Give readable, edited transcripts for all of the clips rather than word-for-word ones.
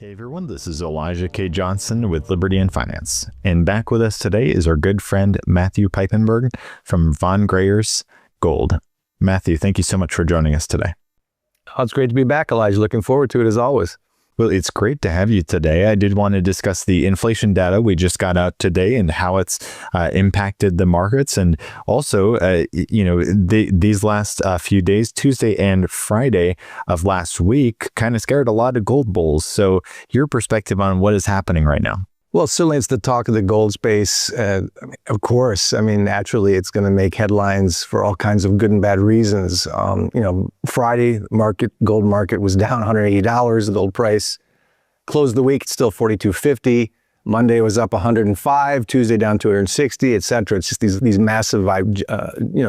Hey everyone, this is Elijah K. Johnson with Liberty and Finance. And back with us today is our good friend Matthew Piepenburg from Von Greyerz Gold. Matthew, thank you so much for joining us today. Oh, it's great to be back, Elijah. Looking forward to it as always. Well, it's great to have you today. I did want to discuss the inflation data we just got out today and how it's impacted the markets. And also, these last few days, Tuesday and Friday of last week, kind of scared a lot of gold bulls. So your perspective on what is happening right now? Well, certainly it's the talk of the gold space. Of course, naturally it's going to make headlines for all kinds of good and bad reasons. Friday, gold market was down $180. The gold price closed the week, it's still $42.50. Monday was up 105, Tuesday down 260, et cetera. It's just these massive,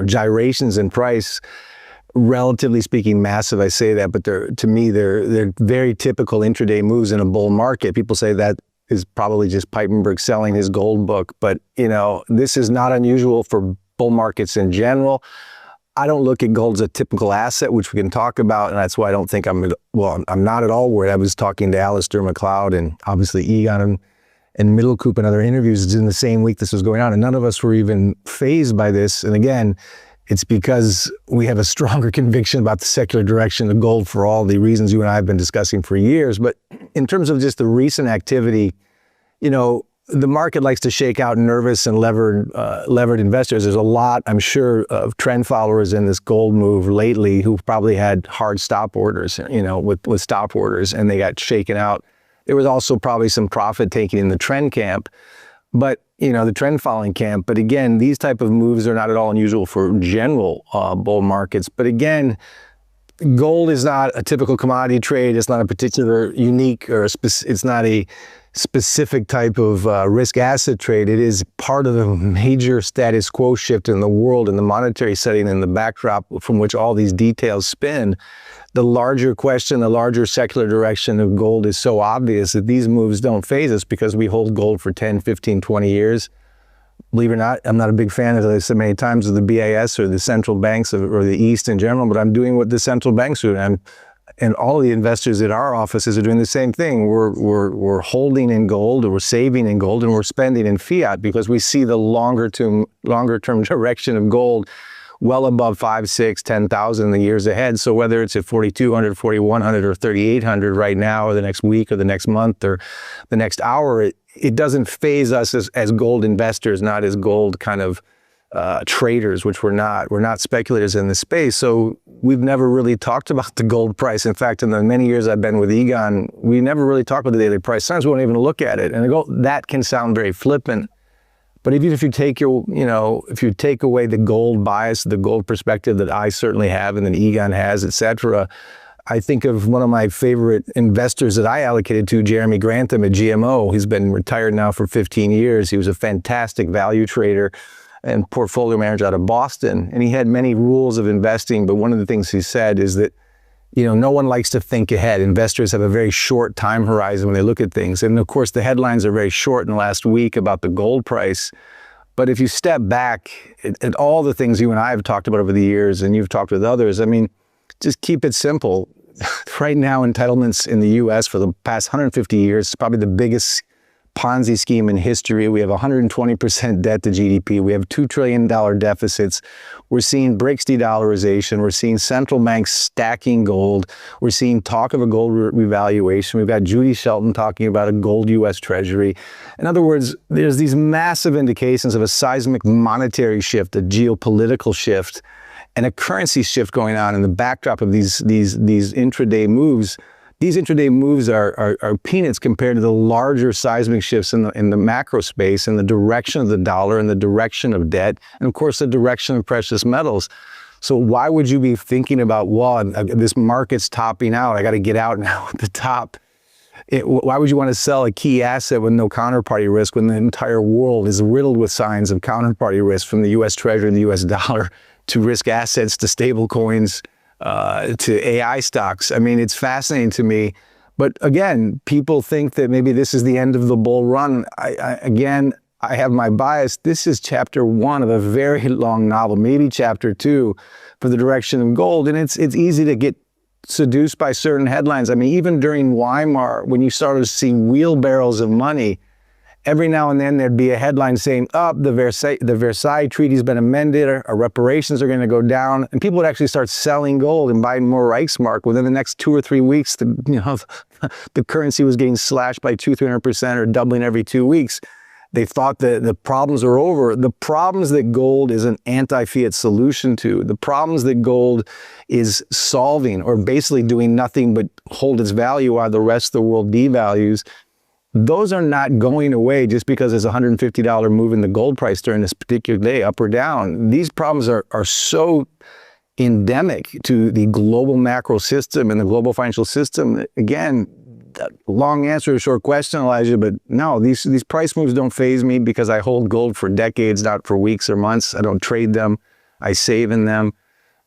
gyrations in price. Relatively speaking, massive, I say that, but to me, they're very typical intraday moves in a bull market. People say that is probably just Piepenburg selling his gold book. But, this is not unusual for bull markets in general. I don't look at gold as a typical asset, which we can talk about. And that's why I don't think I'm not at all worried. I was talking to Alistair McLeod and obviously Egon and Middlecoop and other interviews in the same week this was going on. And none of us were even fazed by this. And again, it's because we have a stronger conviction about the secular direction of gold for all the reasons you and I have been discussing for years. But in terms of just the recent activity, the market likes to shake out nervous and levered investors. There's a lot, I'm sure, of trend followers in this gold move lately who probably had hard stop orders, with stop orders, and they got shaken out. There was also probably some profit taking in the trend camp. But, the trend following camp. But again, these type of moves are not at all unusual for general bull markets. But again, gold is not a typical commodity trade. It's not a particular unique it's not a specific type of risk asset trade. It is part of the major status quo shift in the world and the monetary setting and the backdrop from which all these details spin. The larger question, the larger secular direction of gold is so obvious that these moves don't faze us because we hold gold for 10, 15, 20 years. Believe it or not, I'm not a big fan, as I said many times, of the BIS or the central banks or the East in general, but I'm doing what the central banks do. And all of the investors at our offices are doing the same thing. We're holding in gold, or we're saving in gold, and we're spending in fiat because we see the longer term direction of gold well above 5, 6, 10,000 in the years ahead. So whether it's at 4,200, 4,100, or 3,800 right now, or the next week, or the next month, or the next hour, it doesn't faze us as gold investors, not as gold kind of traders, which we're not. We're not speculators in this space. So we've never really talked about the gold price. In fact, in the many years I've been with Egon, we never really talked about the daily price. Sometimes we won't even look at it. And that can sound very flippant. But even if you take if you take away the gold bias, the gold perspective that I certainly have and that Egon has, et cetera, I think of one of my favorite investors that I allocated to, Jeremy Grantham at GMO. He's been retired now for 15 years. He was a fantastic value trader and portfolio manager out of Boston. And he had many rules of investing. But one of the things he said is that, no one likes to think ahead. Investors have a very short time horizon when they look at things. And of course, the headlines are very short in the last week about the gold price. But if you step back at all the things you and I have talked about over the years, and you've talked with others, just keep it simple. Right now, entitlements in the US for the past 150 years is probably the biggest Ponzi scheme in history. We have 120% debt to GDP. We have $2 trillion deficits. We're seeing BRICS de-dollarization. We're seeing central banks stacking gold. We're seeing talk of a gold revaluation. We've got Judy Shelton talking about a gold US Treasury. In other words, there's these massive indications of a seismic monetary shift, a geopolitical shift, and a currency shift going on in the backdrop of these intraday moves. These intraday moves are peanuts compared to the larger seismic shifts in the macro space, and the direction of the dollar, and the direction of debt, and of course the direction of precious metals. So why would you be thinking about, this market's topping out, I got to get out now at the top? Why would you want to sell a key asset with no counterparty risk when the entire world is riddled with signs of counterparty risk, from the US Treasury, the US dollar, to risk assets, to stable coins, to AI stocks? It's fascinating to me. But again, people think that maybe this is the end of the bull run. I have my bias. This is chapter 1 of a very long novel, maybe chapter 2 for the direction of gold. And it's easy to get seduced by certain headlines. I mean, even during Weimar, when you started to see wheelbarrows of money, every now and then there'd be a headline saying, the Versailles Treaty has been amended, our reparations are going to go down, and people would actually start selling gold and buying more Reichsmark. Within the next 2 or 3 weeks, the currency was getting slashed by 200-300% or doubling every 2 weeks. They thought that the problems are over. The problems that gold is an anti-fiat solution to, the problems that gold is solving or basically doing nothing but hold its value while the rest of the world devalues, those are not going away just because there's a $150 move in the gold price during this particular day, up or down. These problems are so endemic to the global macro system and the global financial system. Again, long answer to a short question, Elijah, but no, these price moves don't faze me because I hold gold for decades, not for weeks or months. I don't trade them. I save in them.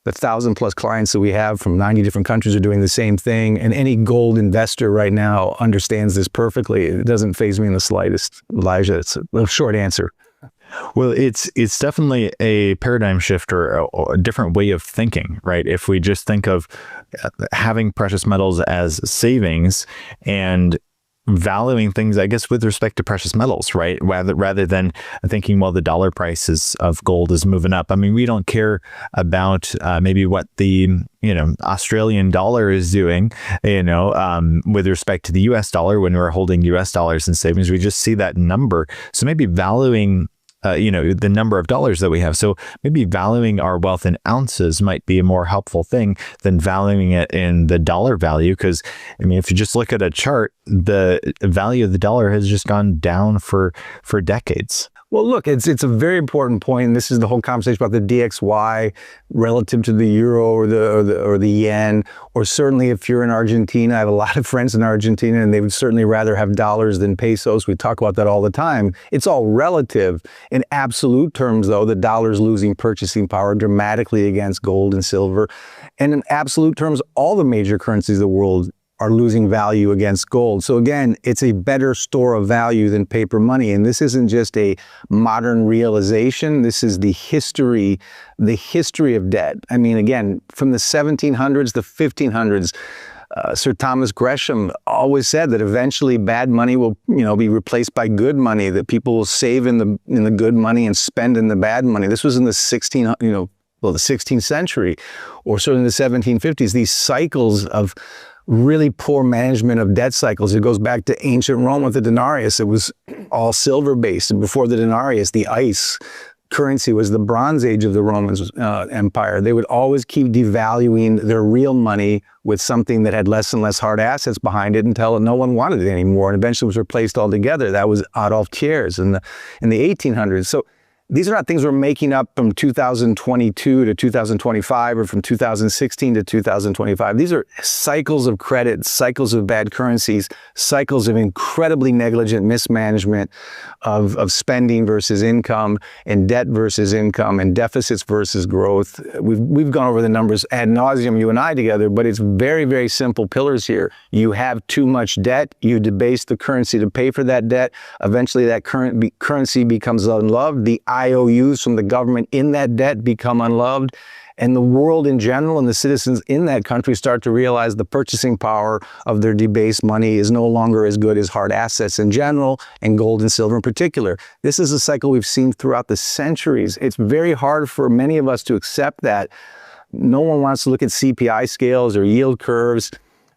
The 1,000+ clients that we have from 90 different countries are doing the same thing. And any gold investor right now understands this perfectly. It doesn't faze me in the slightest, Elijah. It's a short answer. Well, it's definitely a paradigm shift or a different way of thinking, right? If we just think of having precious metals as savings and valuing things, I guess, with respect to precious metals, right? Rather than thinking, well, the dollar prices of gold is moving up. I mean, we don't care about maybe what the Australian dollar is doing, with respect to the US dollar when we're holding US dollars in savings. We just see that number. So maybe valuing the number of dollars that we have. So maybe valuing our wealth in ounces might be a more helpful thing than valuing it in the dollar value. Because, I mean, if you just look at a chart, the value of the dollar has just gone down for decades. Well, look, it's a very important point. And this is the whole conversation about the DXY relative to the euro or the yen, or certainly if you're in Argentina. I have a lot of friends in Argentina, and they would certainly rather have dollars than pesos. We talk about that all the time. It's all relative. In absolute terms, though, the dollar's losing purchasing power dramatically against gold and silver. And in absolute terms, all the major currencies of the world are losing value against gold. So again, it's a better store of value than paper money. And this isn't just a modern realization. This is the history of debt. I mean, again, from the 1700s, the 1500s, Sir Thomas Gresham always said that eventually bad money will, be replaced by good money, that people will save in the good money and spend in the bad money. This was in the 16th century, or certainly the 1750s. These cycles of really poor management of debt cycles. It goes back to ancient Rome with the denarius. It was all silver-based. And before the denarius, the ice currency was the Bronze Age of the Roman Empire. They would always keep devaluing their real money with something that had less and less hard assets behind it until no one wanted it anymore, and eventually was replaced altogether. That was Adolf Thiers in the 1800s. So these are not things we're making up from 2022 to 2025 or from 2016 to 2025. These are cycles of credit, cycles of bad currencies, cycles of incredibly negligent mismanagement of spending versus income, and debt versus income, and deficits versus growth. We've gone over the numbers ad nauseum, you and I together, but it's very, very simple pillars here. You have too much debt, you debase the currency to pay for that debt. Eventually that currency becomes unloved. The IOUs from the government in that debt become unloved, and the world in general and the citizens in that country start to realize the purchasing power of their debased money is no longer as good as hard assets in general, and gold and silver in particular. This is a cycle we've seen throughout the centuries. It's very hard for many of us to accept that. No one wants to look at CPI scales or yield curves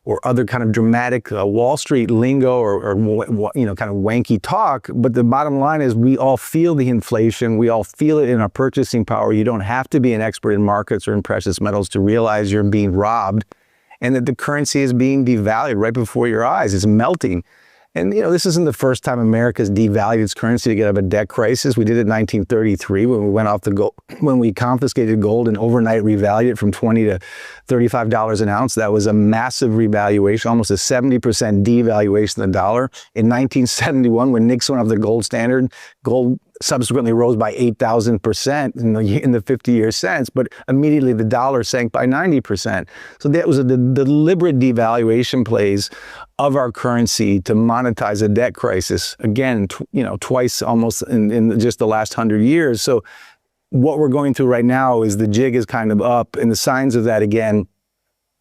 or other kind of dramatic Wall Street lingo or kind of wanky talk. But the bottom line is we all feel the inflation. We all feel it in our purchasing power. You don't have to be an expert in markets or in precious metals to realize you're being robbed and that the currency is being devalued right before your eyes. It's melting. And, this isn't the first time America's devalued its currency to get out of a debt crisis. We did it in 1933 when we went off the gold, when we confiscated gold and overnight revalued it from $20 to $35 an ounce. That was a massive revaluation, almost a 70% devaluation of the dollar. In 1971, when Nixon went off the gold standard, gold subsequently rose by 8,000% in the 50-year since, but immediately the dollar sank by 90%. So that was a deliberate devaluation plays of our currency to monetize a debt crisis. Again, twice almost in just the last 100 years. So what we're going through right now is the jig is kind of up, and the signs of that, again,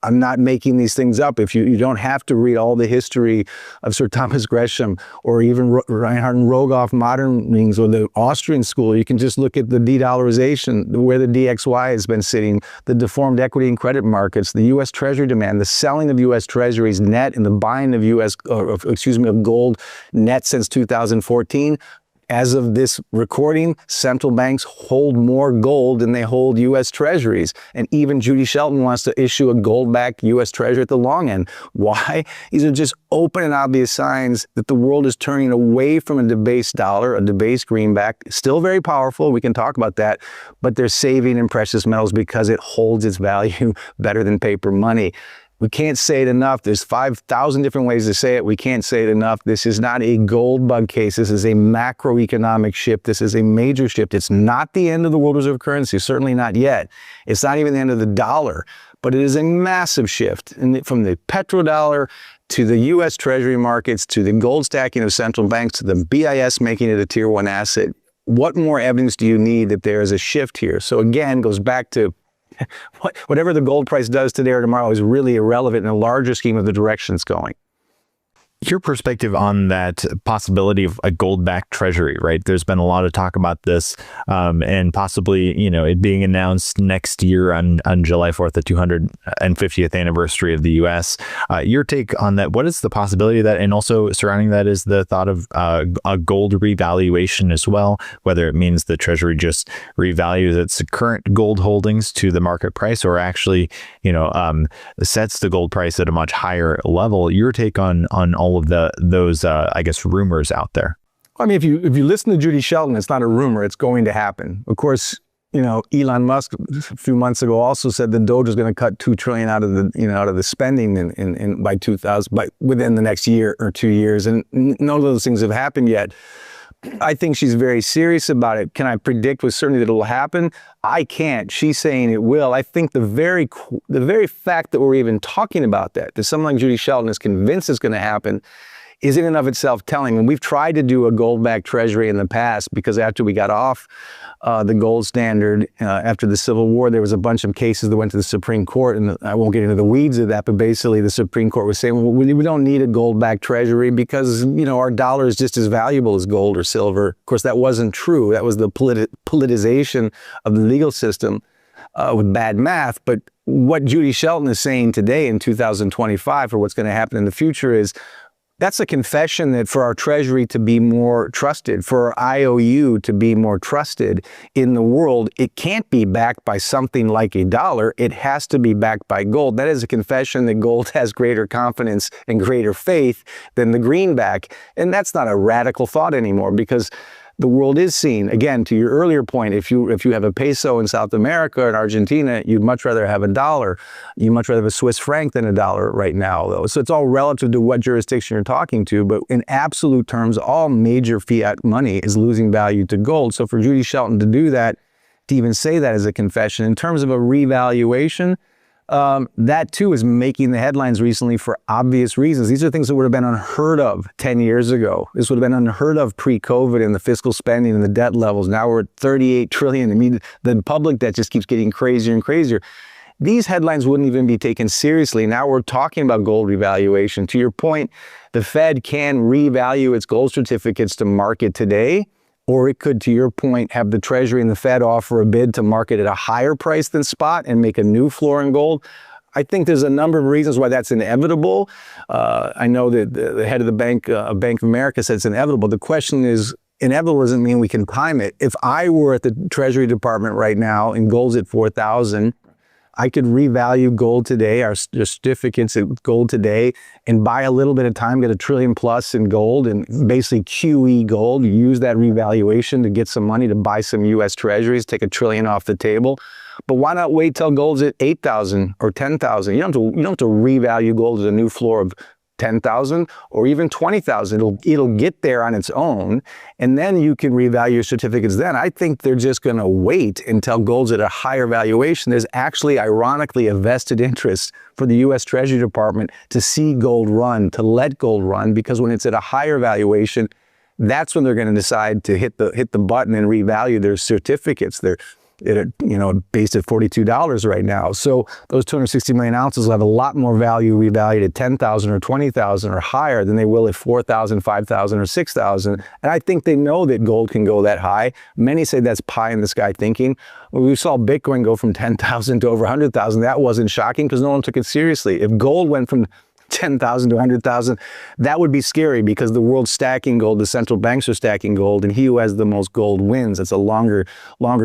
I'm not making these things up. If you don't have to read all the history of Sir Thomas Gresham or even Reinhard and Rogoff modernings or the Austrian school. You can just look at the de-dollarization, where the DXY has been sitting, the deformed equity and credit markets, the US Treasury demand, the selling of US Treasuries net and the buying of of gold net since 2014. As of this recording, central banks hold more gold than they hold U.S. Treasuries. And even Judy Shelton wants to issue a gold-backed U.S. Treasury at the long end. Why? These are just open and obvious signs that the world is turning away from a debased dollar, a debased greenback. Still very powerful, we can talk about that, but they're saving in precious metals because it holds its value better than paper money. We can't say it enough. There's 5,000 different ways to say it. We can't say it enough. This is not a gold bug case. This is a macroeconomic shift. This is a major shift. It's not the end of the world reserve currency, certainly not yet. It's not even the end of the dollar, but it is a massive shift from the petrodollar to the U.S. Treasury markets, to the gold stacking of central banks, to the BIS making it a tier 1 asset. What more evidence do you need that there is a shift here? So again, goes back to whatever the gold price does today or tomorrow is really irrelevant in the larger scheme of the direction it's going. Your perspective on that possibility of a gold-backed treasury, right? There's been a lot of talk about this, and possibly, it being announced next year on July 4th, the 250th anniversary of the U.S. Your take on that? What is the possibility of that? And also surrounding that is the thought of a gold revaluation as well, whether it means the treasury just revalues its current gold holdings to the market price, or actually, sets the gold price at a much higher level. Your take on all of those I guess rumors out there? I mean, if you listen to Judy Shelton, it's not a rumor, it's going to happen. Of course, Elon Musk a few months ago also said the Doge is going to cut $2 trillion out of the spending by within the next year or 2 years, and none of those things have happened yet. I think she's very serious about it. Can I predict with certainty that it will happen? I can't. She's saying it will. I think the very fact that we're even talking about that someone like Judy Shelton is convinced it's going to happen, is in and of itself telling. And we've tried to do a gold-backed treasury in the past, because after we got off the gold standard, after the Civil War, there was a bunch of cases that went to the Supreme Court, and I won't get into the weeds of that, but basically the Supreme Court was saying, well, we don't need a gold-backed treasury because, our dollar is just as valuable as gold or silver. Of course, that wasn't true. That was the politicization of the legal system with bad math. But what Judy Shelton is saying today in 2025 for what's going to happen in the future is, that's a confession that for our treasury to be more trusted, for our IOU to be more trusted in the world, it can't be backed by something like a dollar. It has to be backed by gold. That is a confession that gold has greater confidence and greater faith than the greenback. And that's not a radical thought anymore, because the world is seeing, again, to your earlier point, if you have a peso in South America and Argentina, you'd much rather have a dollar. You'd much rather have a Swiss franc than a dollar right now, though. So it's all relative to what jurisdiction you're talking to. But in absolute terms, all major fiat money is losing value to gold. So for Judy Shelton to do that, to even say that as a confession, in terms of a revaluation, that too is making the headlines recently for obvious reasons. These are things that would have been unheard of 10 years ago. This would have been unheard of pre-COVID, and the fiscal spending and the debt levels. Now we're at 38 trillion. I mean, the public debt just keeps getting crazier and crazier. These headlines wouldn't even be taken seriously. Now we're talking about gold revaluation. To your point, the Fed can revalue its gold certificates to market today, or it could, to your point, have the Treasury and the Fed offer a bid to market at a higher price than spot and make a new floor in gold. I think there's a number of reasons why that's inevitable. I know that the head of the Bank of America said it's inevitable. The question is, inevitable doesn't mean we can time it. If I were at the Treasury Department right now and gold's at 4,000, I could revalue gold today, our certificates of gold today, and buy a little bit of time, get $1 trillion plus in gold, and basically QE gold. You use that revaluation to get some money to buy some US Treasuries, take $1 trillion off the table. But why not wait till gold's at 8,000 or 10,000? You don't have to revalue gold at a new floor of 10,000 or even 20,000. It'll get there on its own, and then you can revalue your certificates then. I think they're just going to wait until gold's at a higher valuation. There's actually, ironically, a vested interest for the US Treasury Department to see gold run, to let gold run, because when it's at a higher valuation, that's when they're going to decide to hit the button and revalue their certificates. based at $42 right now. So those 260 million ounces will have a lot more value revalued at 10,000 or 20,000 or higher than they will at 4,000, 5,000 or 6,000. And I think they know that gold can go that high. Many say that's pie in the sky thinking. When we saw Bitcoin go from 10,000 to over 100,000, that wasn't shocking because no one took it seriously. If gold went from 10,000 to 100,000, that would be scary because the world's stacking gold, the central banks are stacking gold, and he who has the most gold wins. It's a longer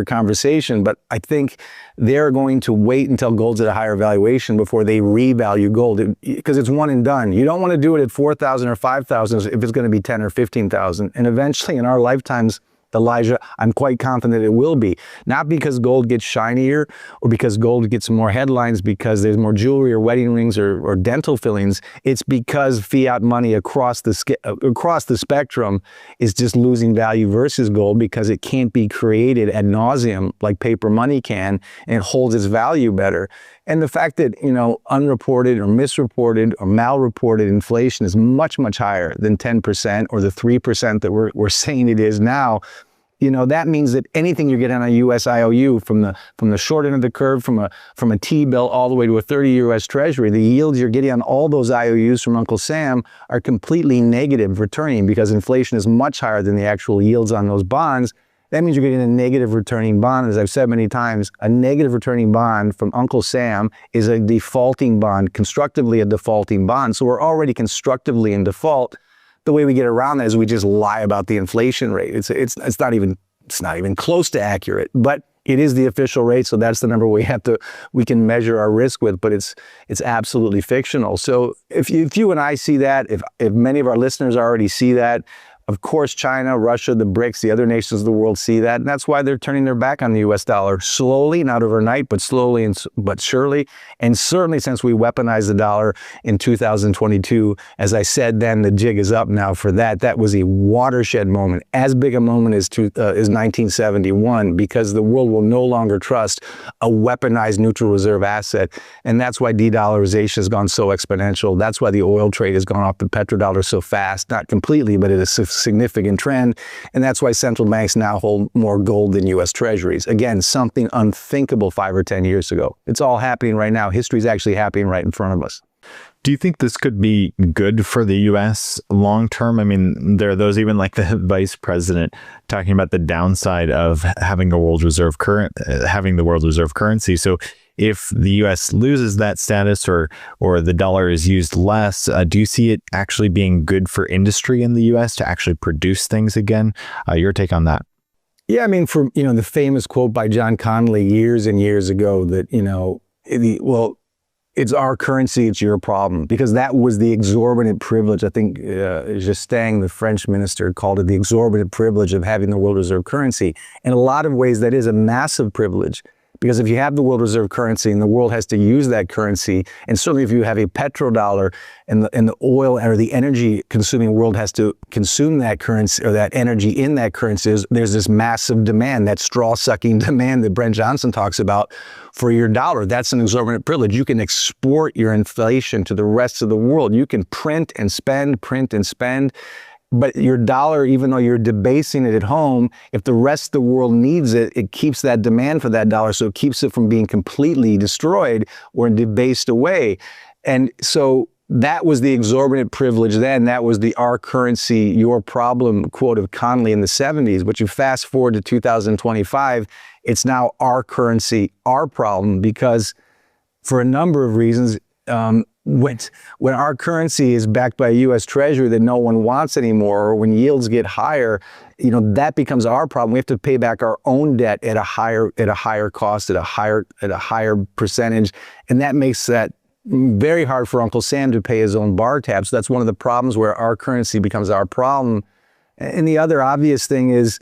conversation, but I think they're going to wait until gold's at a higher valuation before they revalue gold because it's one and done. You don't want to do it at 4,000 or 5,000 if it's going to be 10 or 15,000. And eventually in our lifetimes, Elijah, I'm quite confident it will be. Not because gold gets shinier or because gold gets more headlines because there's more jewelry or wedding rings or dental fillings. It's because fiat money across the spectrum is just losing value versus gold because it can't be created ad nauseum like paper money can, and it holds its value better. And the fact that, unreported or misreported or malreported inflation is much, much higher than 10% or the 3% that we're saying it is now, that means that anything you're getting on a US IOU from the short end of the curve, from a T-bill all the way to a 30-year US Treasury, the yields you're getting on all those IOUs from Uncle Sam are completely negative returning because inflation is much higher than the actual yields on those bonds. That means you're getting a negative returning bond. As I've said many times, a negative returning bond from Uncle Sam is a defaulting bond, constructively a defaulting bond. So we're already constructively in default. The way we get around that is we just lie about the inflation rate. It's not even close to accurate, but it is the official rate. So that's the number we can measure our risk with, but it's absolutely fictional. So if you and I see that, if many of our listeners already see that, of course, China, Russia, the BRICS, the other nations of the world see that, and that's why they're turning their back on the US dollar slowly, not overnight, but slowly but surely. And certainly since we weaponized the dollar in 2022, as I said then, the jig is up now for that. That was a watershed moment, as big a moment as 1971, because the world will no longer trust a weaponized neutral reserve asset. And that's why de-dollarization has gone so exponential. That's why the oil trade has gone off the petrodollar so fast, not completely, but it is significant trend, and that's why central banks now hold more gold than US Treasuries. Again, something unthinkable 5 or 10 years ago. It's all happening right now. History is actually happening right in front of us. Do you think this could be good for the U.S. long term? I mean, there are those even like the vice president talking about the downside of having the world reserve currency. So if the U.S. loses that status or the dollar is used less, do you see it actually being good for industry in the U.S. to actually produce things again? Your take on that? Yeah, I mean, for the famous quote by John Connolly years and years ago that it's our currency, it's your problem, because that was the exorbitant privilege. I think Justin, the French minister, called it the exorbitant privilege of having the world reserve currency. In a lot of ways, that is a massive privilege. Because if you have the world reserve currency and the world has to use that currency, and certainly if you have a petrodollar and the oil or the energy consuming world has to consume that currency or that energy in that currency, there's this massive demand, that straw sucking demand that Brent Johnson talks about for your dollar. That's an exorbitant privilege. You can export your inflation to the rest of the world. You can print and spend. But your dollar, even though you're debasing it at home, if the rest of the world needs it, it keeps that demand for that dollar. So it keeps it from being completely destroyed or debased away. And so that was the exorbitant privilege then. That was the our currency, your problem quote of Connolly in the 70s. But you fast forward to 2025, it's now our currency, our problem, because for a number of reasons, when our currency is backed by a US Treasury that no one wants anymore, or when yields get higher, that becomes our problem. We have to pay back our own debt at a higher cost, at a higher percentage, and that makes that very hard for Uncle Sam to pay his own bar tab. So that's one of the problems where our currency becomes our problem. And the other obvious thing is,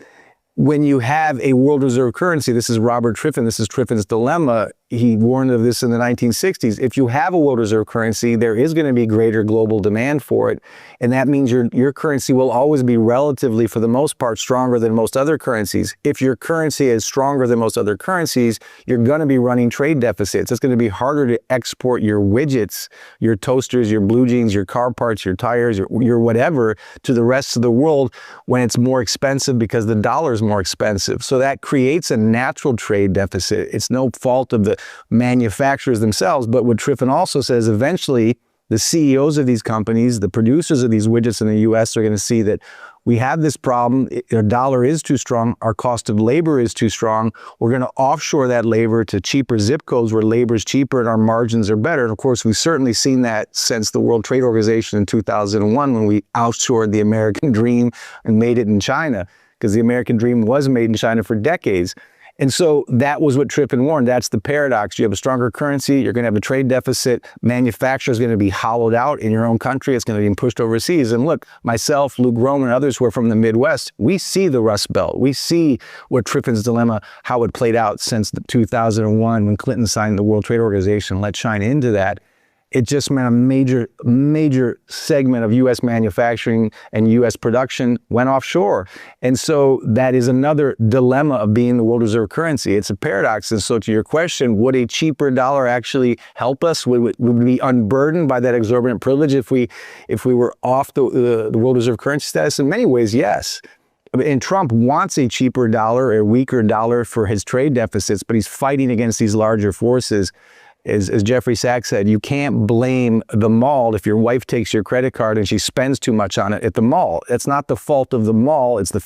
when you have a world reserve currency, this is Robert Triffin, this is Triffin's dilemma, he warned of this in the 1960s. If you have a world reserve currency, there is going to be greater global demand for it. And that means your currency will always be relatively, for the most part, stronger than most other currencies. If your currency is stronger than most other currencies, you're going to be running trade deficits. It's going to be harder to export your widgets, your toasters, your blue jeans, your car parts, your tires, your whatever, to the rest of the world when it's more expensive because the dollar is more expensive. So that creates a natural trade deficit. It's no fault of the manufacturers themselves, but what Triffin also says, eventually the CEOs of these companies, the producers of these widgets in the US are going to see that we have this problem. Our dollar is too strong. Our cost of labor is too strong. We're going to offshore that labor to cheaper zip codes where labor is cheaper and our margins are better. And of course, we've certainly seen that since the World Trade Organization in 2001 when we outshored the American dream and made it in China, because the American dream was made in China for decades. And so that was what Triffin warned. That's the paradox. You have a stronger currency, you're going to have a trade deficit, manufacturers are going to be hollowed out in your own country, it's going to be pushed overseas. And look, myself, Luke Roman, and others who are from the Midwest, we see the Rust Belt. We see what Triffin's dilemma, how it played out since 2001 when Clinton signed the World Trade Organization, let China into that. It just meant a major segment of U.S. manufacturing and U.S. production went offshore. And so that is another dilemma of being the world reserve currency. It's a paradox. And so to your question, would a cheaper dollar actually help us? Would we be unburdened by that exorbitant privilege if we were off the world reserve currency status? In many ways, yes. And Trump wants a cheaper dollar, a weaker dollar for his trade deficits, but he's fighting against these larger forces. As Jeffrey Sachs said, you can't blame the mall if your wife takes your credit card and she spends too much on it at the mall. It's not the fault of the mall, it's the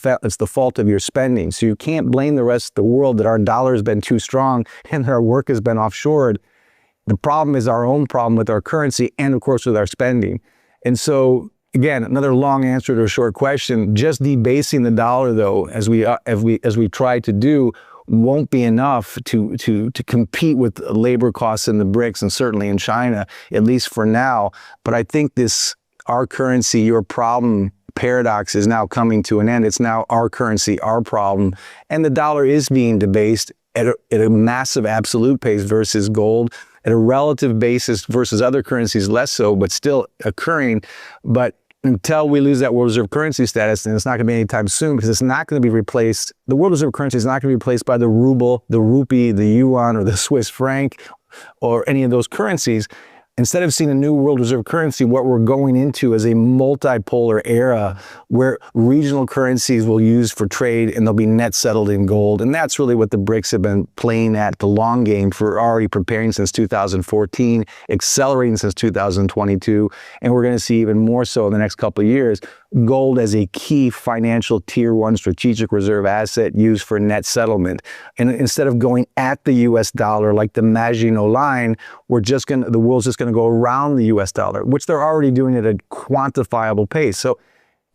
fault of your spending. So you can't blame the rest of the world that our dollar has been too strong and that our work has been offshored. The problem is our own problem with our currency and, of course, with our spending. And so, again, another long answer to a short question. Just debasing the dollar, though, as we try to do, won't be enough to compete with labor costs in the BRICS and certainly in China, at least for now. But I think this our currency, your problem paradox is now coming to an end. It's now our currency, our problem. And the dollar is being debased at a massive absolute pace versus gold, at a relative basis versus other currencies less so, but still occurring. But until we lose that world reserve currency status, and it's not going to be anytime soon because it's not going to be replaced. The world reserve currency is not going to be replaced by the ruble, the rupee, the yuan, or the Swiss franc, or any of those currencies. Instead of seeing a new world reserve currency, what we're going into is a multipolar era where regional currencies will use for trade and they'll be net settled in gold. And that's really what the BRICS have been playing at the long game for, already preparing since 2014, accelerating since 2022. And we're going to see even more so in the next couple of years. Gold as a key financial tier 1 strategic reserve asset used for net settlement. And instead of going at the US dollar like the Maginot Line, the world's just going to go around the US dollar, which they're already doing at a quantifiable pace. So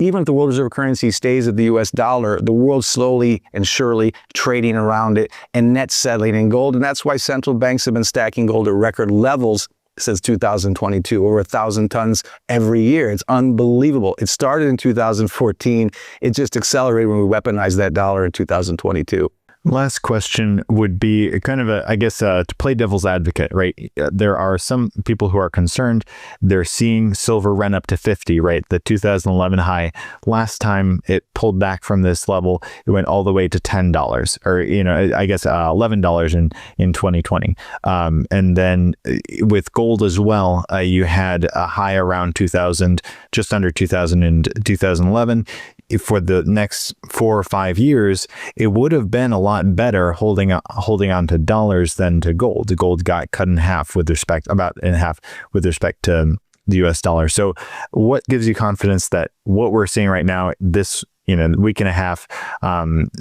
even if the world reserve currency stays at the US dollar, the world's slowly and surely trading around it and net settling in gold. And that's why central banks have been stacking gold at record levels since 2022, over 1,000 tons every year. It's unbelievable. It started in 2014. It just accelerated when we weaponized that dollar in 2022. Last question would be kind of to play devil's advocate, right? There are some people who are concerned. They're seeing silver run up to 50, right? The 2011 high. Last time it pulled back from this level, it went all the way to $10, or, $11 in 2020. And then with gold as well, you had a high around 2000, just under 2000 in 2011. For the next 4 or 5 years, it would have been a lot better holding on to dollars than to gold. The gold got cut in half about in half with respect to the US dollar. So what gives you confidence that what we're seeing right now, this week and a half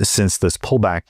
since this pullback,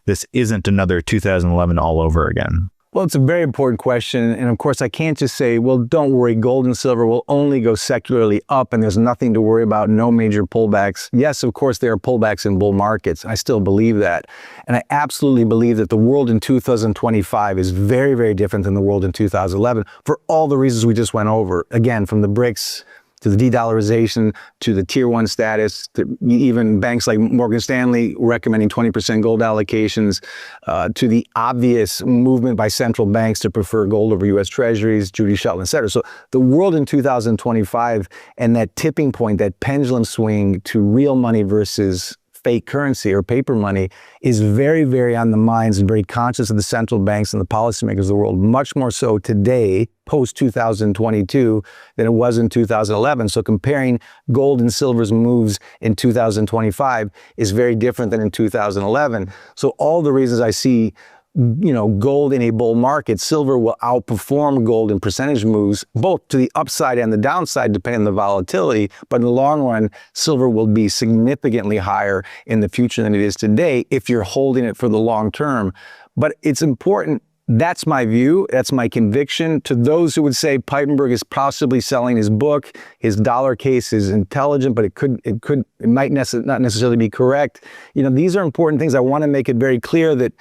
this isn't another 2011 all over again? Well, it's a very important question. And of course, I can't just say, well, don't worry, gold and silver will only go secularly up and there's nothing to worry about, no major pullbacks. Yes, of course, there are pullbacks in bull markets. I still believe that. And I absolutely believe that the world in 2025 is very, very different than the world in 2011 for all the reasons we just went over. Again, from the BRICS to the de-dollarization, to the tier 1 status, to even banks like Morgan Stanley recommending 20% gold allocations, to the obvious movement by central banks to prefer gold over US Treasuries, Judy Shelton, et cetera. So the world in 2025 and that tipping point, that pendulum swing to real money versus fake currency or paper money is very, very on the minds and very conscious of the central banks and the policymakers of the world, much more so today, post-2022, than it was in 2011. So comparing gold and silver's moves in 2025 is very different than in 2011. So all the reasons I see gold in a bull market, silver will outperform gold in percentage moves, both to the upside and the downside, depending on the volatility. But in the long run, silver will be significantly higher in the future than it is today if you're holding it for the long term. But it's important. That's my view. That's my conviction. To those who would say Piepenburg is possibly selling his book, his dollar case is intelligent, but it might not necessarily be correct. These are important things. I want to make it very clear that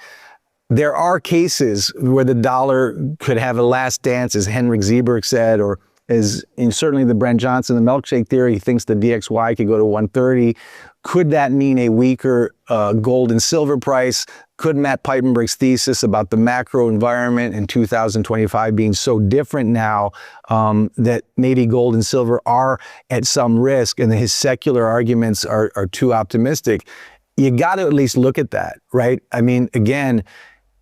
there are cases where the dollar could have a last dance, as Henrik Zeberg said, or as in certainly the Brent Johnson, the milkshake theory, he thinks the DXY could go to 130. Could that mean a weaker gold and silver price? Could Matt Piepenburg's thesis about the macro environment in 2025 being so different now that maybe gold and silver are at some risk and his secular arguments are too optimistic? You got to at least look at that, right? I mean, again,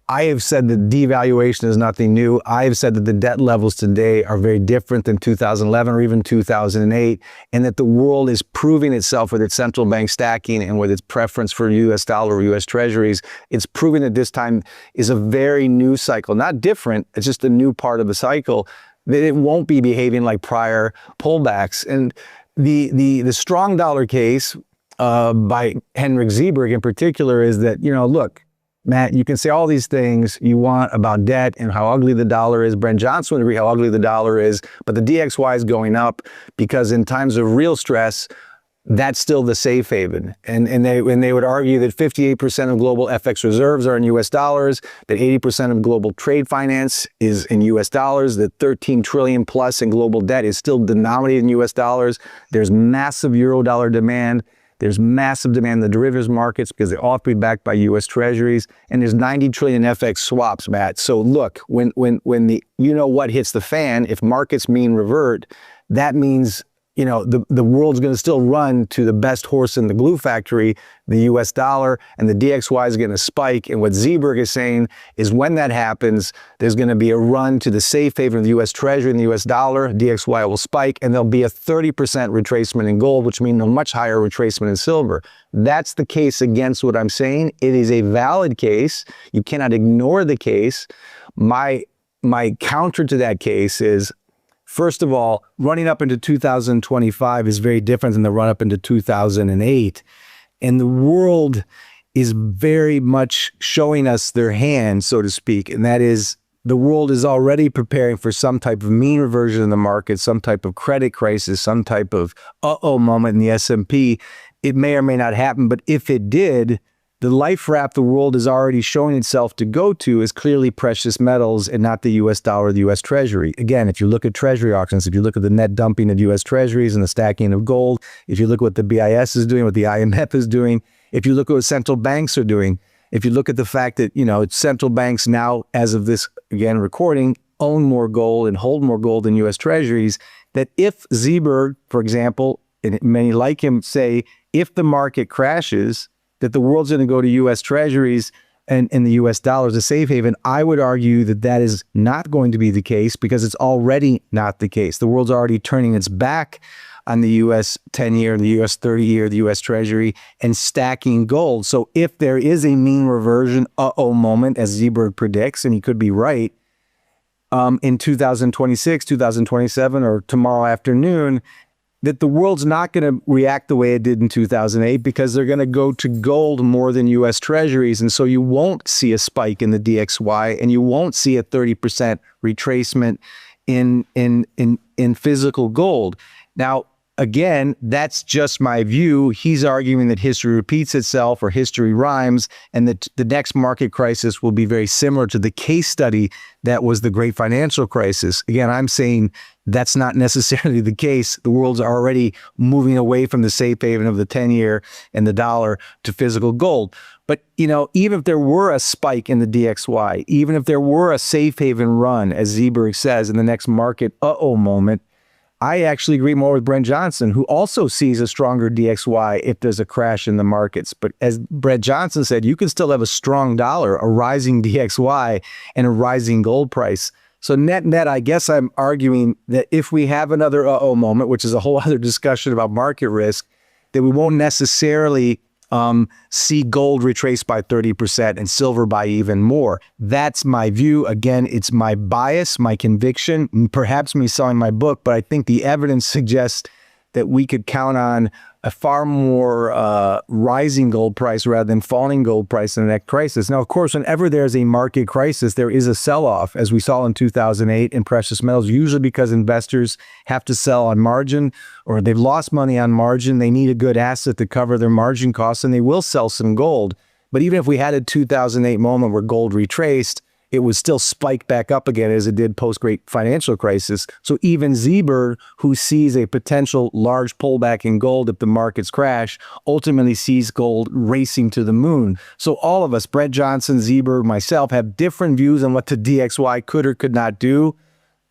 I have said that devaluation is nothing new. I have said that the debt levels today are very different than 2011 or even 2008, and that the world is proving itself with its central bank stacking and with its preference for US dollar or US Treasuries. It's proving that this time is a very new cycle, not different. It's just a new part of the cycle, that it won't be behaving like prior pullbacks. And the strong dollar case by Henrik Zeberg in particular is that, look, Matt, you can say all these things you want about debt and how ugly the dollar is. Brent Johnson would agree how ugly the dollar is, but the DXY is going up because in times of real stress, that's still the safe haven. And they would argue that 58% of global FX reserves are in US dollars, that 80% of global trade finance is in US dollars, that 13 trillion plus in global debt is still denominated in US dollars. There's massive euro dollar demand. There's massive demand in the derivatives markets because they all have to be backed by US Treasuries. And there's 90 trillion FX swaps, Matt. So look, when the what hits the fan, if markets mean revert, that means the world's going to still run to the best horse in the glue factory, the US dollar, and the DXY is going to spike. And what Zeberg is saying is when that happens, there's going to be a run to the safe haven of the US Treasury and the US dollar, DXY will spike, and there'll be a 30% retracement in gold, which means a much higher retracement in silver. That's the case against what I'm saying. It is a valid case. You cannot ignore the case. My counter to that case is, first of all, running up into 2025 is very different than the run up into 2008. And the world is very much showing us their hand, so to speak. And that is, the world is already preparing for some type of mean reversion in the market, some type of credit crisis, some type of uh-oh moment in the S&P. It may or may not happen, but if it did, the life raft the world is already showing itself to go to is clearly precious metals and not the US dollar or the US Treasury. Again, if you look at Treasury auctions, if you look at the net dumping of US Treasuries and the stacking of gold, if you look at what the BIS is doing, what the IMF is doing, if you look at what central banks are doing, if you look at the fact that, central banks now, as of this, again, recording, own more gold and hold more gold than US Treasuries, that if Zeberg, for example, and many like him say, if the market crashes, that the world's going to go to US Treasuries and the US dollar as a safe haven, I would argue that that is not going to be the case because it's already not the case. The world's already turning its back on the US 10-year, the US 30-year, the US Treasury, and stacking gold. So if there is a mean reversion, moment, as Zeberg predicts, and he could be right, in 2026, 2027, or tomorrow afternoon, that the world's not going to react the way it did in 2008 because they're going to go to gold more than US Treasuries. And so you won't see a spike in the DXY and you won't see a 30% retracement in physical gold. Now, again, that's just my view. He's arguing that history repeats itself or history rhymes, and that the next market crisis will be very similar to the case study that was the great financial crisis. Again, I'm saying that's not necessarily the case. The world's already moving away from the safe haven of the 10-year and the dollar to physical gold. But, even if there were a spike in the DXY, even if there were a safe haven run, as Zeberg says, in the next market moment, I actually agree more with Brent Johnson, who also sees a stronger DXY if there's a crash in the markets. But as Brent Johnson said, you can still have a strong dollar, a rising DXY, and a rising gold price. So net, I guess I'm arguing that if we have another moment, which is a whole other discussion about market risk, that we won't necessarily see gold retraced by 30% and silver by even more. That's my view. Again, it's my bias, my conviction, perhaps me selling my book, but I think the evidence suggests that we could count on a far more rising gold price rather than falling gold price in the next crisis. Now, of course, whenever there's a market crisis, there is a sell-off, as we saw in 2008 in precious metals, usually because investors have to sell on margin or they've lost money on margin. They need a good asset to cover their margin costs, and they will sell some gold. But even if we had a 2008 moment where gold retraced, it would still spike back up again as it did post-great financial crisis. So even Zeberg, who sees a potential large pullback in gold if the markets crash, ultimately sees gold racing to the moon. So all of us, Brent Johnson, Zeberg, myself, have different views on what the DXY could or could not do.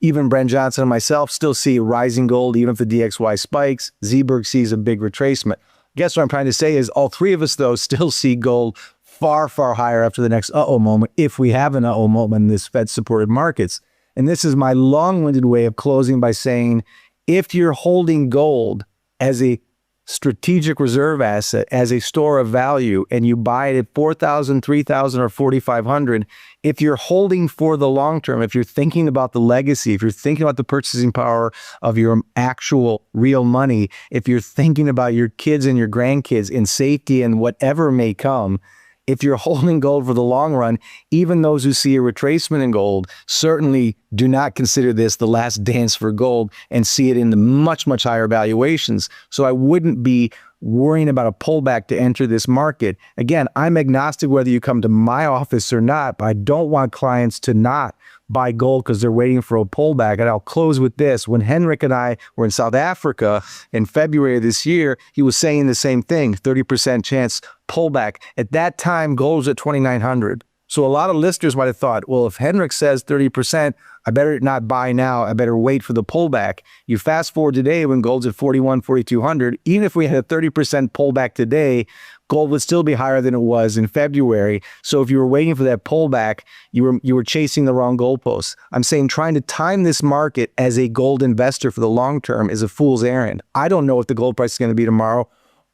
Even Brent Johnson and myself still see rising gold even if the DXY spikes. Zeberg sees a big retracement. Guess what I'm trying to say is all three of us, though, still see gold far, far higher after the next moment, if we have an moment in this Fed-supported markets. And this is my long-winded way of closing by saying, if you're holding gold as a strategic reserve asset, as a store of value, and you buy it at 4,000, 3,000, or 4,500, if you're holding for the long term, if you're thinking about the legacy, if you're thinking about the purchasing power of your actual real money, if you're thinking about your kids and your grandkids in safety and whatever may come, if you're holding gold for the long run, even those who see a retracement in gold certainly do not consider this the last dance for gold and see it in the much, much higher valuations. So I wouldn't be worrying about a pullback to enter this market. Again, I'm agnostic whether you come to my office or not, but I don't want clients to not buy gold because they're waiting for a pullback. And I'll close with this. When Henrik and I were in South Africa in February of this year, he was saying the same thing, 30% chance pullback. At that time, gold was at 2,900. So a lot of listeners might have thought, well, if Henrik says 30%, I better not buy now. I better wait for the pullback. You fast forward today when gold's at 41, 4,200. Even if we had a 30% pullback today, gold would still be higher than it was in February. So if you were waiting for that pullback, you were chasing the wrong goalposts. I'm saying trying to time this market as a gold investor for the long term is a fool's errand. I don't know what the gold price is going to be tomorrow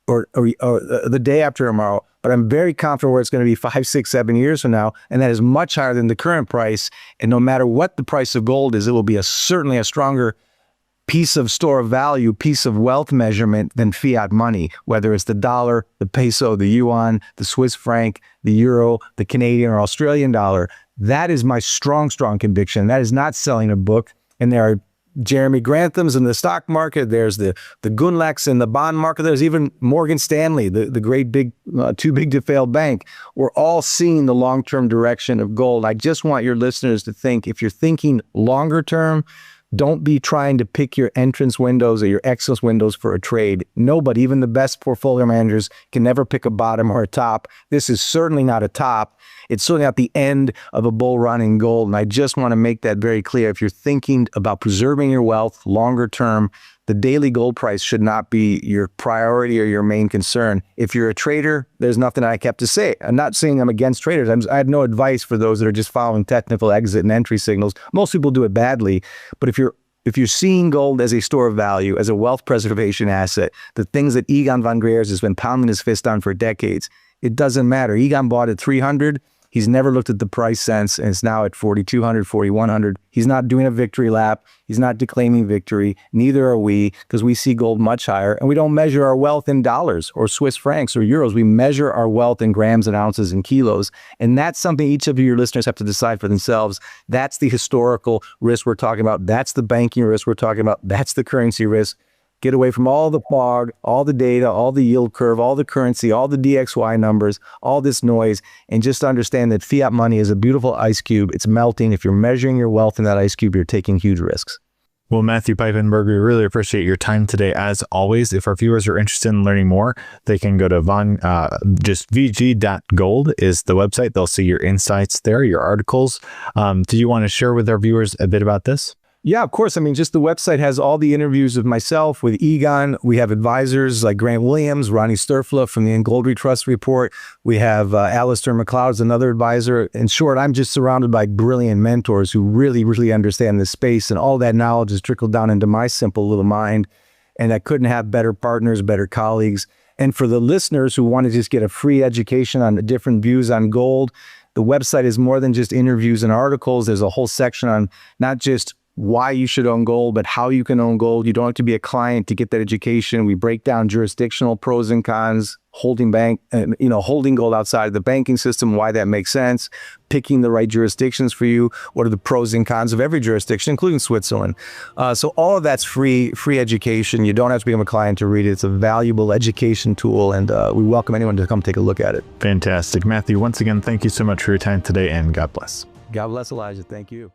or the day after tomorrow, but I'm very confident where it's going to be 5, 6, 7 years from now, and that is much higher than the current price. And no matter what the price of gold is, it will be certainly a stronger piece of store of value, piece of wealth measurement than fiat money, whether it's the dollar, the peso, the yuan, the Swiss franc, the euro, the Canadian or Australian dollar. That is my strong, strong conviction. That is not selling a book. And there are Jeremy Granthams in the stock market. There's the Gunlaks in the bond market. There's even Morgan Stanley, the great big, too big to fail bank. We're all seeing the long-term direction of gold. I just want your listeners to think, if you're thinking longer term, don't be trying to pick your entrance windows or your exit windows for a trade. Nobody, even the best portfolio managers, can never pick a bottom or a top. This is certainly not a top. It's certainly not the end of a bull run in gold. And I just want to make that very clear. If you're thinking about preserving your wealth longer term, the daily gold price should not be your priority or your main concern. If you're a trader, there's nothing I have to say. I'm not saying I'm against traders. I have no advice for those that are just following technical exit and entry signals. Most people do it badly. But if you're seeing gold as a store of value, as a wealth preservation asset, the things that Egon von Greyerz has been pounding his fist on for decades, it doesn't matter. Egon bought at 300. He's never looked at the price since, and it's now at 4,200, 4,100. He's not doing a victory lap. He's not declaiming victory. Neither are we, because we see gold much higher, and we don't measure our wealth in dollars or Swiss francs or euros. We measure our wealth in grams and ounces and kilos, and that's something each of your listeners have to decide for themselves. That's the historical risk we're talking about. That's the banking risk we're talking about. That's the currency risk. Get away from all the fog, all the data, all the yield curve, all the currency, all the DXY numbers, all this noise, and just understand that fiat money is a beautiful ice cube. It's melting. If you're measuring your wealth in that ice cube, you're taking huge risks. Well, Matthew Piepenburg, we really appreciate your time today. As always, if our viewers are interested in learning more, they can go to just vg.gold is the website. They'll see your insights there, your articles. Do you want to share with our viewers a bit about this? Yeah, of course. I mean, just the website has all the interviews of myself with Egon. We have advisors like Grant Williams, Ronnie Sturfla from the Gold Trust Report. We have Alistair McLeod, another advisor. In short, I'm just surrounded by brilliant mentors who really, really understand this space, and all that knowledge has trickled down into my simple little mind. And I couldn't have better partners, better colleagues. And for the listeners who want to just get a free education on the different views on gold, the website is more than just interviews and articles. There's a whole section on not just why you should own gold, but how you can own gold. You don't have to be a client to get that education. We break down jurisdictional pros and cons, holding gold outside of the banking system, why that makes sense, picking the right jurisdictions for you. What are the pros and cons of every jurisdiction, including Switzerland? So all of that's free education. You don't have to become a client to read it. It's a valuable education tool, and we welcome anyone to come take a look at it. Fantastic. Matthew, once again, thank you so much for your time today, and God bless. God bless, Elijah. Thank you.